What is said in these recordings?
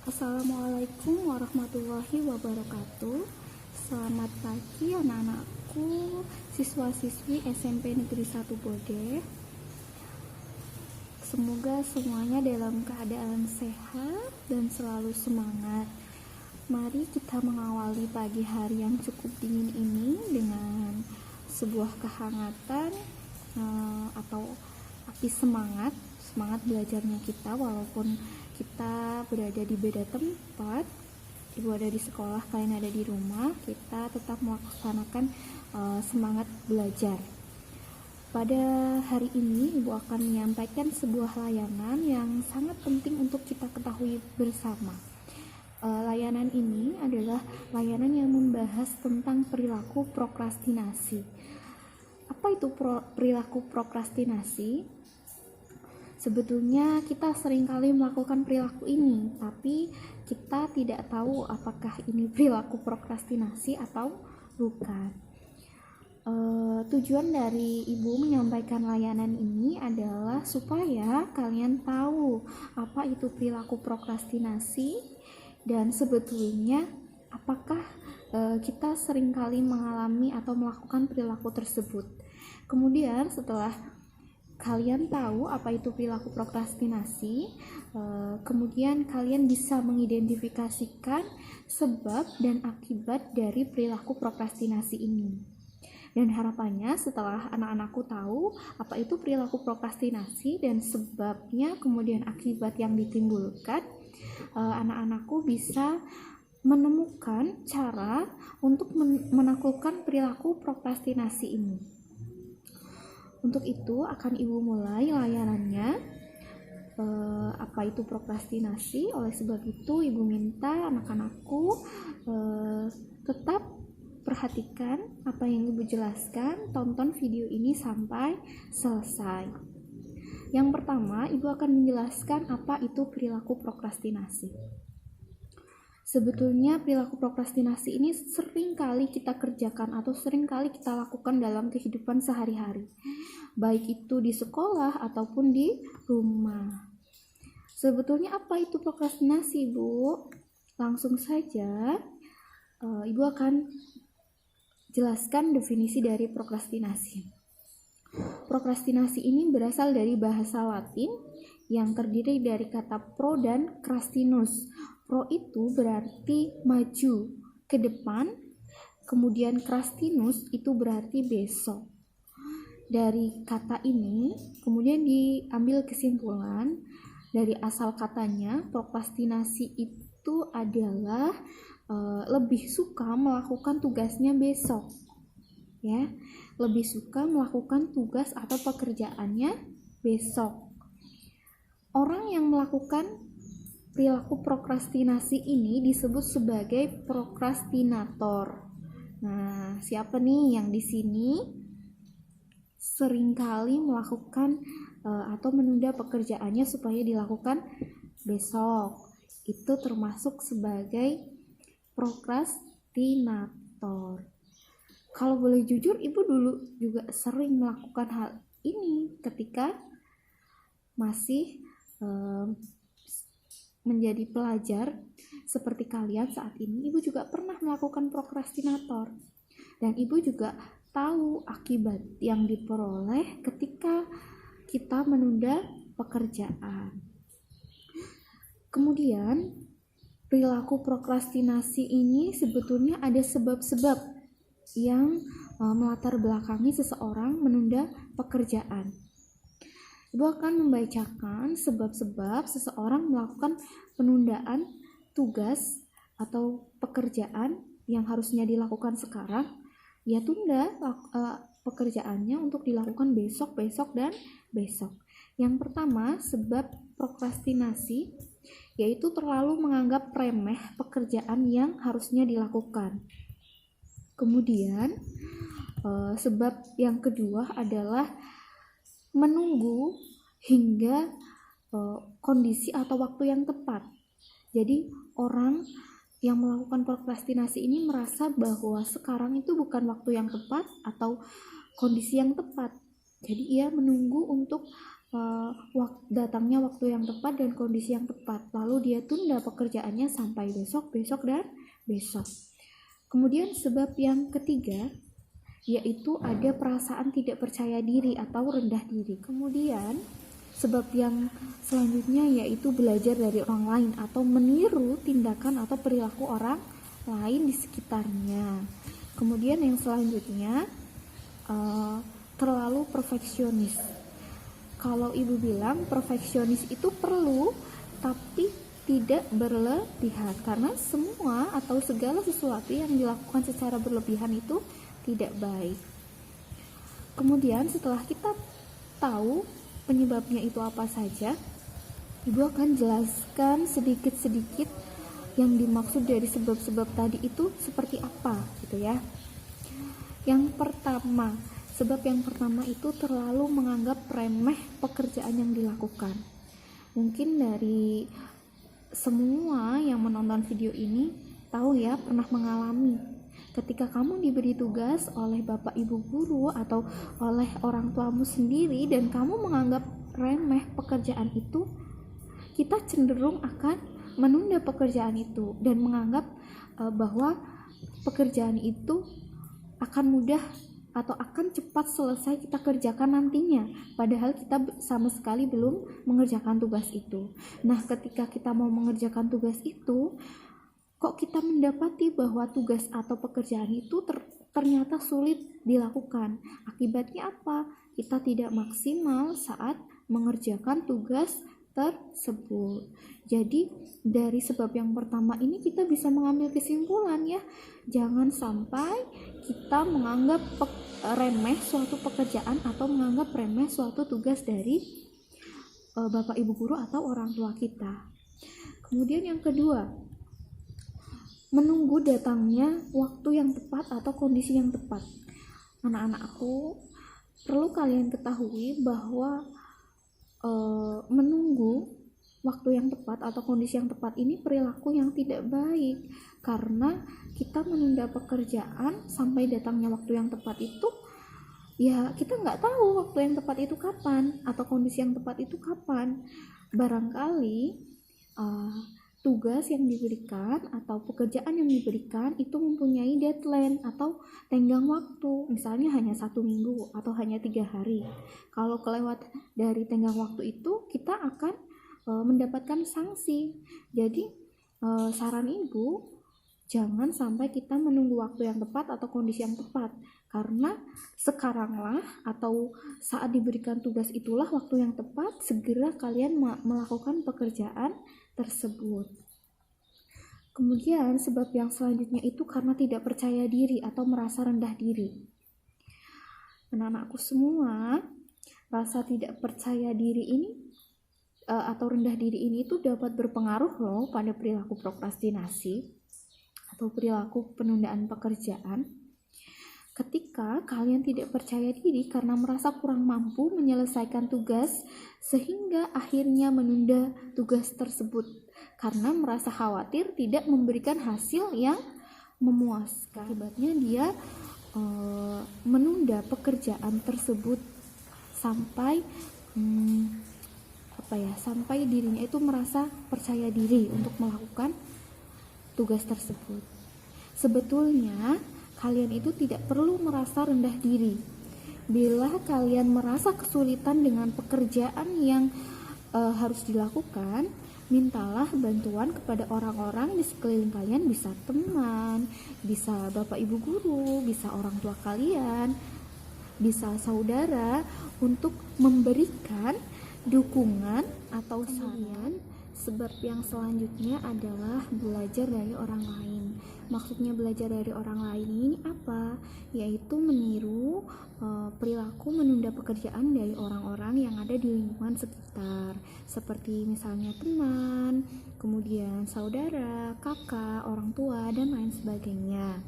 Assalamualaikum warahmatullahi wabarakatuh. Selamat pagi anak-anakku, siswa-siswi SMP Negeri 1 Bode. Semoga semuanya dalam keadaan sehat dan selalu semangat. Mari kita mengawali pagi hari yang cukup dingin ini dengan sebuah kehangatan atau api semangat belajarnya kita. Walaupun kita berada di beda tempat, ibu ada di sekolah, kalian ada di rumah, kita tetap melaksanakan semangat belajar. Pada hari ini ibu akan menyampaikan sebuah layanan yang sangat penting untuk kita ketahui bersama. Layanan ini adalah layanan yang membahas tentang perilaku prokrastinasi. Apa itu perilaku prokrastinasi? Sebetulnya kita seringkali melakukan perilaku ini, tapi kita tidak tahu apakah ini perilaku prokrastinasi atau bukan. Tujuan dari ibu menyampaikan layanan ini adalah supaya kalian tahu apa itu perilaku prokrastinasi dan sebetulnya apakah kita seringkali mengalami atau melakukan perilaku tersebut. Kemudian setelah kalian tahu apa itu perilaku prokrastinasi, kemudian kalian bisa mengidentifikasikan sebab dan akibat dari perilaku prokrastinasi ini. Dan harapannya setelah anak-anakku tahu apa itu perilaku prokrastinasi dan sebabnya, kemudian akibat yang ditimbulkan, anak-anakku bisa menemukan cara untuk menaklukkan perilaku prokrastinasi ini. Untuk itu akan ibu mulai layanannya, apa itu prokrastinasi. Oleh sebab itu ibu minta anak-anakku tetap perhatikan apa yang ibu jelaskan, tonton video ini sampai selesai. Yang pertama, ibu akan menjelaskan apa itu perilaku prokrastinasi. Sebetulnya perilaku prokrastinasi ini sering kali kita kerjakan atau sering kali kita lakukan dalam kehidupan sehari-hari, baik itu di sekolah ataupun di rumah. Sebetulnya apa itu prokrastinasi, Bu? Langsung saja ibu akan jelaskan definisi dari prokrastinasi. Prokrastinasi ini berasal dari bahasa Latin yang terdiri dari kata pro dan crastinus. Pro itu berarti maju ke depan, kemudian crastinus itu berarti besok. Dari kata ini kemudian diambil kesimpulan dari asal katanya, prokrastinasi itu adalah lebih suka melakukan tugasnya besok, ya, lebih suka melakukan tugas atau pekerjaannya besok. Orang yang melakukan perilaku prokrastinasi ini disebut sebagai prokrastinator. Nah, siapa nih yang di sini seringkali melakukan atau menunda pekerjaannya supaya dilakukan besok? Itu termasuk sebagai prokrastinator. Kalau boleh jujur, ibu dulu juga sering melakukan hal ini ketika masih menjadi pelajar seperti kalian saat ini. Ibu juga pernah melakukan prokrastinator, dan ibu juga tahu akibat yang diperoleh ketika kita menunda pekerjaan. Kemudian perilaku prokrastinasi ini sebetulnya ada sebab-sebab yang melatar belakangi seseorang menunda pekerjaan. Ibu akan membacakan sebab-sebab seseorang melakukan penundaan tugas atau pekerjaan yang harusnya dilakukan sekarang, ia tunda pekerjaannya untuk dilakukan besok, dan besok. Yang pertama, sebab prokrastinasi yaitu terlalu menganggap remeh pekerjaan yang harusnya dilakukan. Kemudian sebab yang kedua adalah menunggu hingga kondisi atau waktu yang tepat. Jadi orang yang melakukan prokrastinasi ini merasa bahwa sekarang itu bukan waktu yang tepat atau kondisi yang tepat. Jadi ia menunggu untuk datangnya waktu yang tepat dan kondisi yang tepat, lalu dia tunda pekerjaannya sampai besok, dan besok. Kemudian sebab yang ketiga yaitu ada perasaan tidak percaya diri atau rendah diri. Kemudian sebab yang selanjutnya yaitu belajar dari orang lain atau meniru tindakan atau perilaku orang lain di sekitarnya. Kemudian yang selanjutnya terlalu perfeksionis. Kalau ibu bilang perfeksionis itu perlu, tapi tidak berlebihan, karena semua atau segala sesuatu yang dilakukan secara berlebihan itu tidak baik. Kemudian setelah kita tahu penyebabnya itu apa saja, ibu akan jelaskan sedikit-sedikit yang dimaksud dari sebab-sebab tadi itu seperti apa gitu ya. Yang pertama, sebab yang pertama itu terlalu menganggap remeh pekerjaan yang dilakukan. Mungkin dari semua yang menonton video ini tahu ya, pernah mengalami ketika kamu diberi tugas oleh bapak ibu guru atau oleh orang tuamu sendiri dan kamu menganggap remeh pekerjaan itu, kita cenderung akan menunda pekerjaan itu dan menganggap bahwa pekerjaan itu akan mudah atau akan cepat selesai kita kerjakan nantinya, padahal kita sama sekali belum mengerjakan tugas itu. Nah, ketika kita mau mengerjakan tugas itu, kok kita mendapati bahwa tugas atau pekerjaan itu ternyata sulit dilakukan. Akibatnya apa? Kita tidak maksimal saat mengerjakan tugas tersebut. Jadi dari sebab yang pertama ini kita bisa mengambil kesimpulan ya, jangan sampai kita menganggap remeh suatu pekerjaan atau menganggap remeh suatu tugas dari bapak ibu guru atau orang tua kita. Kemudian yang kedua, menunggu datangnya waktu yang tepat atau kondisi yang tepat. Anak-anakku, perlu kalian ketahui bahwa menunggu waktu yang tepat atau kondisi yang tepat ini perilaku yang tidak baik, karena kita menunda pekerjaan sampai datangnya waktu yang tepat itu ya kita nggak tahu waktu yang tepat itu kapan atau kondisi yang tepat itu kapan. Barangkali tugas yang diberikan atau pekerjaan yang diberikan itu mempunyai deadline atau tenggang waktu, misalnya hanya 1 minggu atau hanya 3 hari. Kalau kelewat dari tenggang waktu itu, kita akan mendapatkan sanksi. Jadi saran ibu, jangan sampai kita menunggu waktu yang tepat atau kondisi yang tepat, karena sekaranglah atau saat diberikan tugas itulah waktu yang tepat, segera kalian melakukan pekerjaan tersebut. Kemudian sebab yang selanjutnya itu karena tidak percaya diri atau merasa rendah diri. Anak-anakku semua, rasa tidak percaya diri ini atau rendah diri ini itu dapat berpengaruh loh pada perilaku prokrastinasi atau perilaku penundaan pekerjaan. Ketika kalian tidak percaya diri karena merasa kurang mampu menyelesaikan tugas, sehingga akhirnya menunda tugas tersebut karena merasa khawatir tidak memberikan hasil yang memuaskan. Akibatnya dia menunda pekerjaan tersebut sampai sampai dirinya itu merasa percaya diri untuk melakukan tugas tersebut. Sebetulnya kalian itu tidak perlu merasa rendah diri. Bila kalian merasa kesulitan dengan pekerjaan yang harus dilakukan, mintalah bantuan kepada orang-orang di sekeliling kalian, bisa teman, bisa bapak ibu guru, bisa orang tua kalian, bisa saudara, untuk memberikan dukungan atau saran. Sebab yang selanjutnya adalah belajar dari orang lain. Maksudnya belajar dari orang lain ini apa? Yaitu meniru perilaku menunda pekerjaan dari orang-orang yang ada di lingkungan sekitar, seperti misalnya teman, kemudian saudara, kakak, orang tua, dan lain sebagainya.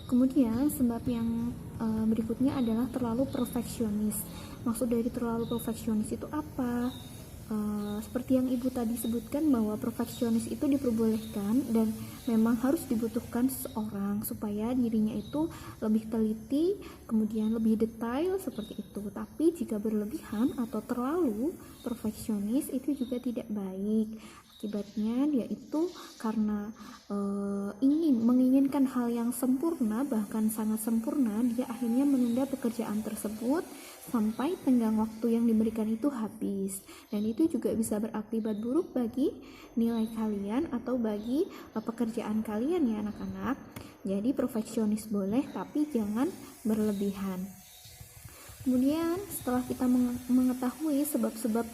Kemudian sebab yang berikutnya adalah terlalu perfeksionis. Maksud dari terlalu perfeksionis itu apa? seperti yang ibu tadi sebutkan bahwa perfeksionis itu diperbolehkan dan memang harus dibutuhkan seseorang supaya dirinya itu lebih teliti, kemudian lebih detail seperti itu. Tapi jika berlebihan atau terlalu perfeksionis itu juga tidak baik. Akibatnya dia itu karena menginginkan hal yang sempurna, bahkan sangat sempurna, dia akhirnya menunda pekerjaan tersebut sampai tenggang waktu yang diberikan itu habis, dan itu juga bisa berakibat buruk bagi nilai kalian atau bagi pekerjaan kalian ya anak-anak. Jadi perfeksionis boleh tapi jangan berlebihan. Kemudian setelah kita mengetahui sebab-sebab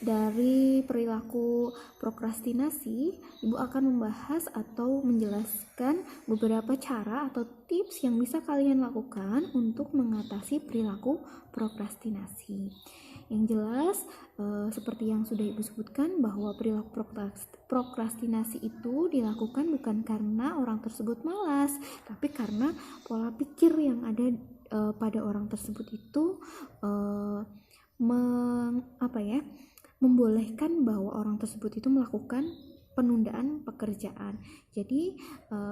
dari perilaku prokrastinasi, ibu akan membahas atau menjelaskan beberapa cara atau tips yang bisa kalian lakukan untuk mengatasi perilaku prokrastinasi. Yang jelas, seperti yang sudah ibu sebutkan, bahwa perilaku prokrastinasi itu dilakukan bukan karena orang tersebut malas, tapi karena pola pikir yang ada pada orang tersebut itu membolehkan bahwa orang tersebut itu melakukan penundaan pekerjaan. Jadi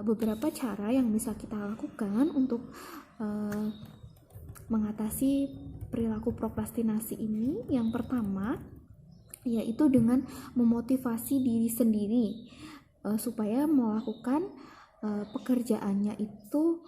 beberapa cara yang bisa kita lakukan untuk mengatasi perilaku prokrastinasi ini, yang pertama yaitu dengan memotivasi diri sendiri supaya melakukan pekerjaannya itu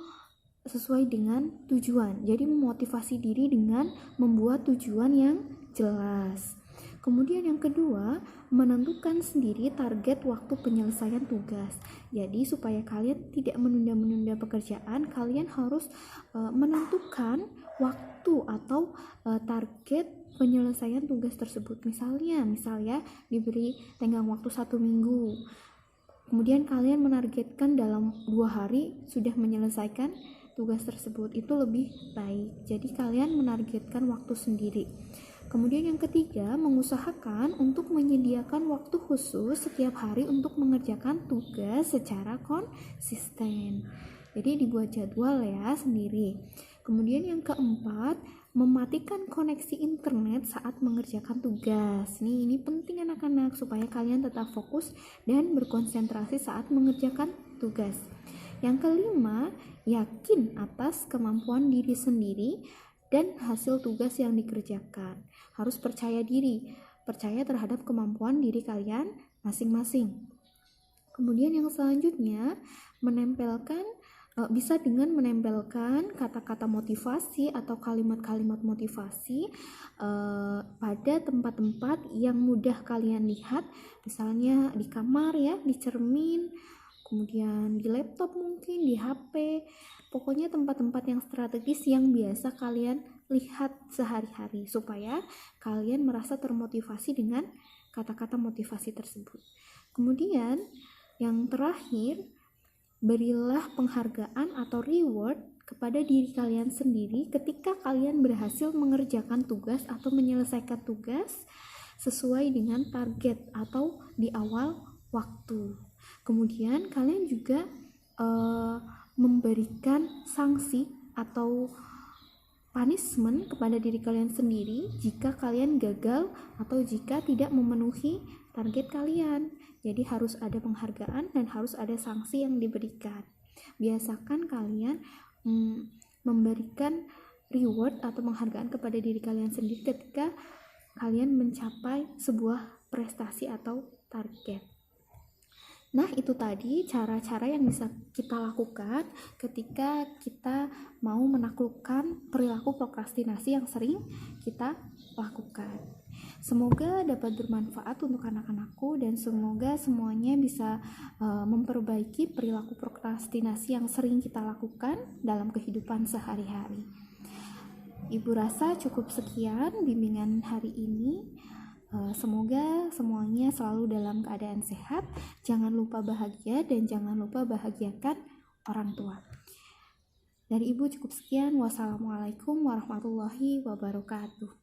sesuai dengan tujuan. Jadi memotivasi diri dengan membuat tujuan yang jelas. Kemudian yang kedua, menentukan sendiri target waktu penyelesaian tugas. Jadi supaya kalian tidak menunda-menunda pekerjaan, kalian harus menentukan waktu atau target penyelesaian tugas tersebut. Misalnya diberi tenggang waktu 1 minggu. Kemudian kalian menargetkan dalam 2 hari sudah menyelesaikan tugas tersebut, itu lebih baik. Jadi kalian menargetkan waktu sendiri. Kemudian yang ketiga, mengusahakan untuk menyediakan waktu khusus setiap hari untuk mengerjakan tugas secara konsisten. Jadi dibuat jadwal ya sendiri. Kemudian yang keempat, mematikan koneksi internet saat mengerjakan tugas. Ini penting anak-anak supaya kalian tetap fokus dan berkonsentrasi saat mengerjakan tugas. Yang kelima, yakin atas kemampuan diri sendiri dan hasil tugas yang dikerjakan. Harus percaya diri, percaya terhadap kemampuan diri kalian masing-masing. Kemudian yang selanjutnya, bisa dengan menempelkan kata-kata motivasi atau kalimat-kalimat motivasi pada tempat-tempat yang mudah kalian lihat, misalnya di kamar ya, di cermin, kemudian di laptop mungkin, di HP, pokoknya tempat-tempat yang strategis yang biasa kalian lihat sehari-hari supaya kalian merasa termotivasi dengan kata-kata motivasi tersebut. Kemudian yang terakhir, berilah penghargaan atau reward kepada diri kalian sendiri ketika kalian berhasil mengerjakan tugas atau menyelesaikan tugas sesuai dengan target atau di awal waktu. Kemudian kalian juga memberikan sanksi atau punishment kepada diri kalian sendiri jika kalian gagal atau jika tidak memenuhi target kalian. Jadi harus ada penghargaan dan harus ada sanksi yang diberikan. Biasakan kalian memberikan reward atau penghargaan kepada diri kalian sendiri ketika kalian mencapai sebuah prestasi atau target. Nah, itu tadi cara-cara yang bisa kita lakukan ketika kita mau menaklukkan perilaku prokrastinasi yang sering kita lakukan. Semoga dapat bermanfaat untuk anak-anakku dan semoga semuanya bisa memperbaiki perilaku prokrastinasi yang sering kita lakukan dalam kehidupan sehari-hari. Ibu rasa cukup sekian bimbingan hari ini. Semoga semuanya selalu dalam keadaan sehat, jangan lupa bahagia dan jangan lupa bahagiakan orang tua. Dari Ibu cukup sekian. Wassalamualaikum warahmatullahi wabarakatuh.